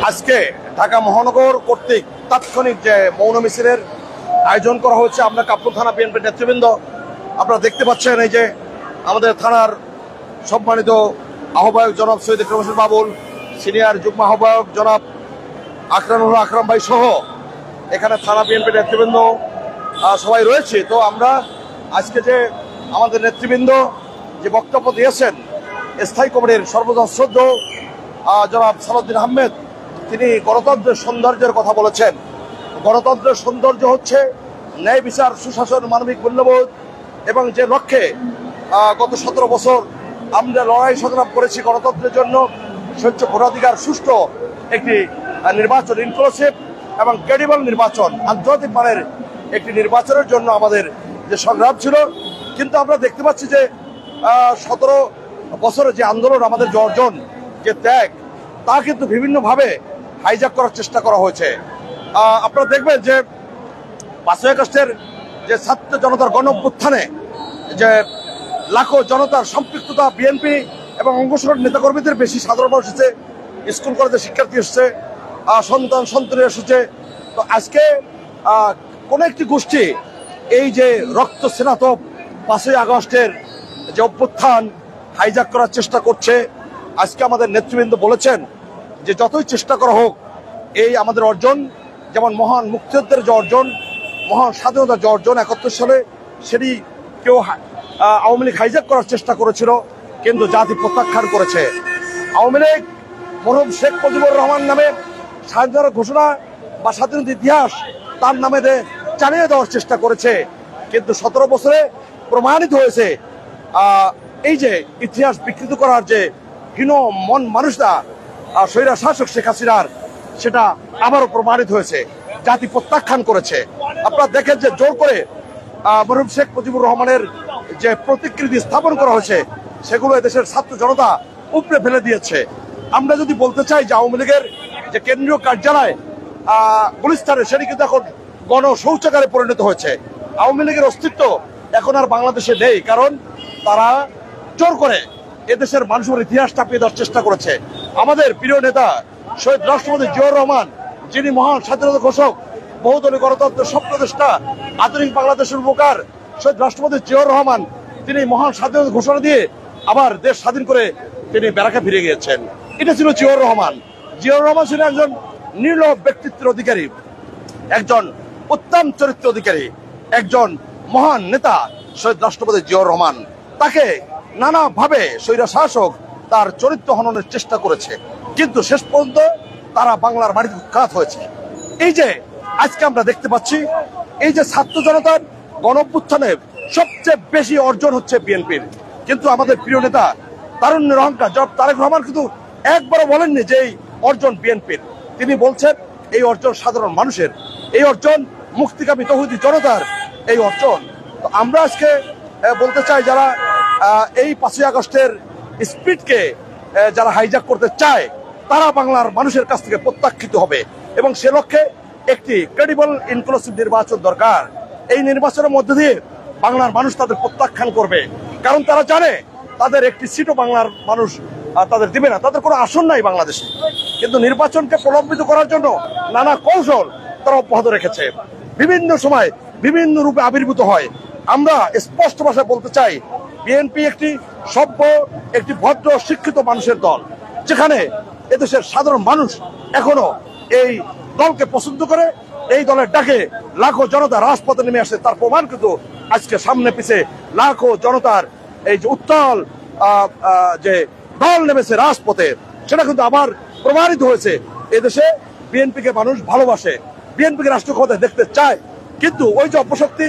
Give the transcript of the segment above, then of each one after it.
আজকে ঢাকা মহানগর কর্তৃক তাৎক্ষণিক যে মৌন মিছিলের আয়োজন করা হয়েছে, আমরা কাপ্তান থানা বিএনপির নেতৃবৃন্দ আপনারা দেখতে পাচ্ছেন, এই যে আমাদের থানার সম্মানিত আহ্বায়ক জনাব সৈয়দ ইকরাম হোসেন বাবুল, সিনিয়র যুগ্ম আহ্বায়ক জনাব আকরামুল আকরাম ভাই সহ এখানে থানা বিএনপির নেতৃবৃন্দ সবাই রয়েছে। তো আমরা আজকে যে আমাদের নেতৃবৃন্দ যে বক্তব্য দিয়েছেন, স্থায়ী কমিটির সর্বজন শ্রদ্ধ জনাব সালাউদ্দিন আহমেদ, তিনি গণতন্ত্রের সৌন্দর্যের কথা বলেছেন। গণতন্ত্রের সৌন্দর্য হচ্ছে ন্যায় বিচার, সুশাসন, মানবিক মূল্যবোধ, এবং যে লক্ষ্যে গত 17 বছর আমরা লড়াই সংগ্রাম করেছি গণতন্ত্রের জন্য, স্বচ্ছ ভোটাধিকার, সুষ্ঠু একটি নির্বাচন, ইনক্লুসিভ এবং ক্রেডিবল নির্বাচন, আন্তর্জাতিক মানের একটি নির্বাচনের জন্য আমাদের যে সংগ্রাম ছিল। কিন্তু আমরা দেখতে পাচ্ছি যে 17 বছরের যে আন্দোলন, আমাদের যে অর্জন, যে ত্যাগ, তা কিন্তু বিভিন্নভাবে হাইজ্যাক করার চেষ্টা করা হয়েছে। আপনারা দেখবেন যে 5ই আগস্টের যে ছাত্র জনতার গণ অভ্যুত্থানে যে লাখো জনতার সম্পৃক্ততা, বিএনপি এবং অঙ্গসংগঠন নেতাকর্মীদের বেশি, সাধারণ মানুষ এসেছে, স্কুল কলেজের শিক্ষার্থী এসেছে, সন্তান সন্তানী এসেছে। তো আজকে কোন একটি গোষ্ঠী এই যে রক্ত স্নাতক 5ই আগস্টের যে অভ্যুত্থান হাইজ্যাক করার চেষ্টা করছে। আজকে আমাদের নেতৃবৃন্দ বলেছেন যে যতই চেষ্টা করা হোক, এই আমাদের অর্জন, যেমন মহান মুক্তিযুদ্ধের যে অর্জন, মহান স্বাধীনতার যে অর্জন 71 সালে, সেটি কেউ আওয়ামী লীগ হাইজ্যাক করার চেষ্টা করেছিল, কিন্তু জাতি প্রত্যাখ্যান করেছে। আওয়ামী লীগ মরহুম শেখ মুজিবুর রহমান নামে স্বাধীনতার ঘোষণা বা স্বাধীনতা ইতিহাস তার নামে চালিয়ে দেওয়ার চেষ্টা করেছে, কিন্তু 17 বছরে প্রমাণিত হয়েছে এই যে ইতিহাস বিকৃত করার যে হীন মন মানুষরা স্বৈরা শাসক শেখ হাসিনার, সেটা আবারও প্রমাণিত হয়েছে, জাতি প্রত্যাখ্যান করেছে। আপনারা দেখেন যে জোর করে মরহুম শেখ মুজিবুর রহমানের যে প্রতিকৃতি স্থাপন করা হয়েছে, সেগুলো এদেশের ছাত্র জনতা উপড়ে ফেলে দিয়েছে। আমরা যদি বলতে চাই যে আওয়ামী লীগের যে কেন্দ্রীয় কার্যালয় গুলিস্তানে, সেটি কিন্তু এখন গণ শৌচাগারে পরিণত হয়েছে। আওয়ামী লীগের অস্তিত্ব এখন আর বাংলাদেশে নেই, কারণ তারা জোর করে এদেশের মানুষের ইতিহাস চাপিয়ে দেওয়ার চেষ্টা করেছে। আমাদের প্রিয় নেতা শহীদ রাষ্ট্রপতি জিয়াউর রহমান, যিনি মহান স্বাধীনতা ঘোষক, বহুদলীয় গণতন্ত্রের স্বপ্নদ্রষ্টা, আধুনিক বাংলাদেশের উপকার, শহীদ রাষ্ট্রপতি জিয়াউর রহমান, তিনি মহান স্বাধীনতা ঘোষণা দিয়ে আবার দেশ স্বাধীন করে তিনি ব্যারাকে ফিরে গিয়েছেন। এটা ছিল জিয়াউর রহমান। জিয়াউর রহমান ছিলেন একজন নির্লোভ ব্যক্তিত্বের অধিকারী, একজন উত্তম চরিত্র অধিকারী, একজন মহান নেতা শহীদ রাষ্ট্রপতি জিয়াউর রহমান। তাকে নানাভাবে স্বৈরা শাসক তার চরিত্র হননের চেষ্টা করেছে, কিন্তু শেষ পর্যন্ত তারা বাংলার মাটিতে উৎখাত হয়েছে। এই যে আজকে আমরা দেখতে পাচ্ছি, এই যে ছাত্র জনতার গণ অভ্যুত্থানে সবচেয়ে বেশি অর্জন হচ্ছে বিএনপির, কিন্তু আমাদের প্রিয় নেতা তারুণ্যের অহংকার জনাব তারেক রহমান কিন্তু একবারও বলেননি যে এই অর্জন বিএনপির। তিনি বলছেন এই অর্জন সাধারণ মানুষের, এই অর্জন মুক্তিকামী তৌহিদি জনতার এই অর্জন। তো আমরা আজকে বলতে চাই, যারা এই 5ই আগস্টের স্পিডকে যারা হাইজ্যাক করতে চায়, তারা বাংলার মানুষের কাছ থেকে প্রত্যাখ্যিত হবে, এবং সে লক্ষ্যে একটি ক্রেডিবল ইনক্লুসিভ নির্বাচন দরকার। এই নির্বাচনের মধ্যে দিয়ে বাংলার মানুষ তাদের প্রত্যাখ্যান করবে, কারণ তারা জানে তাদের একটি সিটও বাংলার মানুষ তাদের দিবে না, তাদের কোনো আসন নাই বাংলাদেশে। কিন্তু নির্বাচনকে প্রলম্বিত করার জন্য নানা কৌশল তারা অব্যাহত রেখেছে, বিভিন্ন সময় বিভিন্ন রূপে আবির্ভূত হয়। আমরা স্পষ্ট ভাষায় বলতে চাই, বিএনপি একটি সভ্য, একটি ভদ্র, শিক্ষিত মানুষের দল, যেখানে এদেশের সাধারণ মানুষ এখনো এই দলকে পছন্দ করে। এই দলের ডাকে লাখো জনতা রাজপথে নেমে আসে, তার প্রমাণ কিন্তু আজকে সামনে পিছে লাখো জনতার এই যে উত্তাল যে দল নেমেছে রাজপথে, সেটা কিন্তু আবার প্রমাণিত হয়েছে। এদেশে বিএনপিকে মানুষ ভালোবাসে, বিএনপিকে রাষ্ট্র ক্ষমতায় দেখতে চায়, কিন্তু ওই যে অপশক্তি,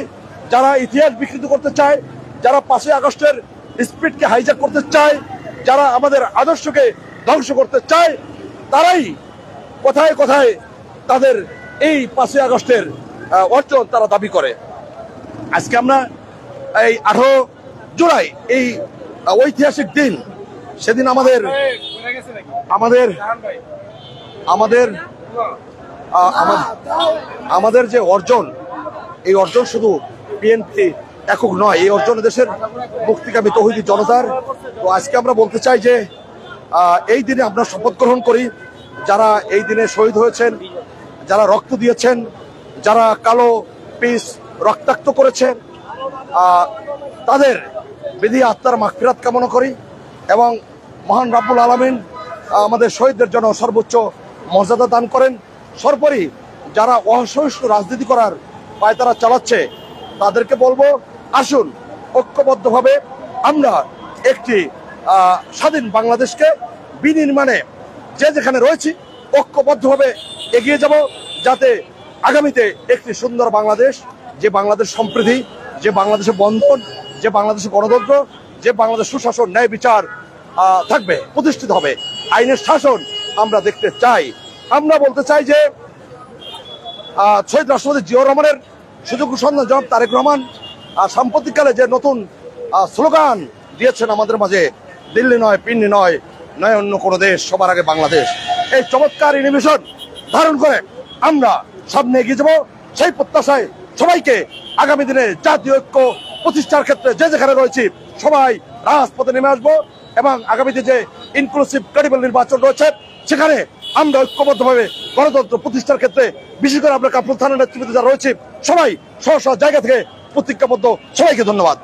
যারা ইতিহাস বিকৃত করতে চায়, যারা 5ই আগস্টের স্পিডকে হাইজ্যাক করতে চায়, যারা আমাদের আদর্শকে ধ্বংস করতে চায়, তারাই কোথায় কোথায় তাদের এই 5ই আগস্টের অর্জন তারা দাবি করে। আজকে আমরা এই 18 জুলাই এই ঐতিহাসিক দিন, সেদিন আমাদের আমাদের আমাদের আমাদের যে অর্জন, এই অর্জন শুধু বিএনপি একক নয়, এই অর্জন দেশের মুক্তিকামী তৌহিদি জনতার। তো আজকে আমরা বলতে চাই যে এই দিনে আমরা শপথ গ্রহণ করি যারা এই দিনে শহীদ হয়েছেন, যারা রক্ত দিয়েছেন, যারা কালো পিস রক্তাক্ত করেছেন, তাদের বিধি আত্মার মাগফিরাত কামনা করি এবং মহান রাব্বুল আলামিন আমাদের শহীদদের জন্য সর্বোচ্চ মর্যাদা দান করেন। সর্বোপরি যারা অসহিষ্ণু রাজনীতি করার পায়তারা চালাচ্ছে তাদেরকে বলবো, আসুন ঐক্যবদ্ধভাবে আমরা একটি স্বাধীন বাংলাদেশকে বিনির্মাণে যে যেখানে রয়েছি ঐক্যবদ্ধভাবে এগিয়ে যাব, যাতে আগামীতে একটি সুন্দর বাংলাদেশ, যে বাংলাদেশ সম্প্রীতি, যে বাংলাদেশের বন্ধন, যে বাংলাদেশের গণতন্ত্র, যে বাংলাদেশ সুশাসন, ন্যায় বিচার থাকবে, প্রতিষ্ঠিত হবে, আইনের শাসন আমরা দেখতে চাই। আমরা বলতে চাই যে শহীদ রাষ্ট্রপতি জিয়াউর রহমানের সুযোগ্য সন্তান জনাব তারেক রহমান সাম্প্রতিককালে যে নতুন স্লোগান দিয়েছেন আমাদের মাঝে, দিল্লি নয়, পিন্ডি নয়, নয় অন্য কোনো দেশ, সবার আগে বাংলাদেশ, এই চমৎকার ইনিভেশন ধারণ করে আমরা সামনে এগিয়ে যাব। সেই প্রত্যাশায় সবাইকে আগামী দিনে জাতীয় ঐক্য প্রতিষ্ঠার ক্ষেত্রে যে যেখানে রয়েছি সবাই রাজপথে নেমে আসবো এবং আগামীতে যে ইনক্লুসিভ ক্রেডিবল নির্বাচন রয়েছে সেখানে আমরা ঐক্যবদ্ধভাবে গণতন্ত্র প্রতিষ্ঠার ক্ষেত্রে, বিশেষ করে আমরা কাপ্তান থানার নেতৃত্বে যারা রয়েছে সবাই স্ব স্ব জায়গা থেকে প্রতিজ্ঞাবদ্ধ। সবাইকে ধন্যবাদ।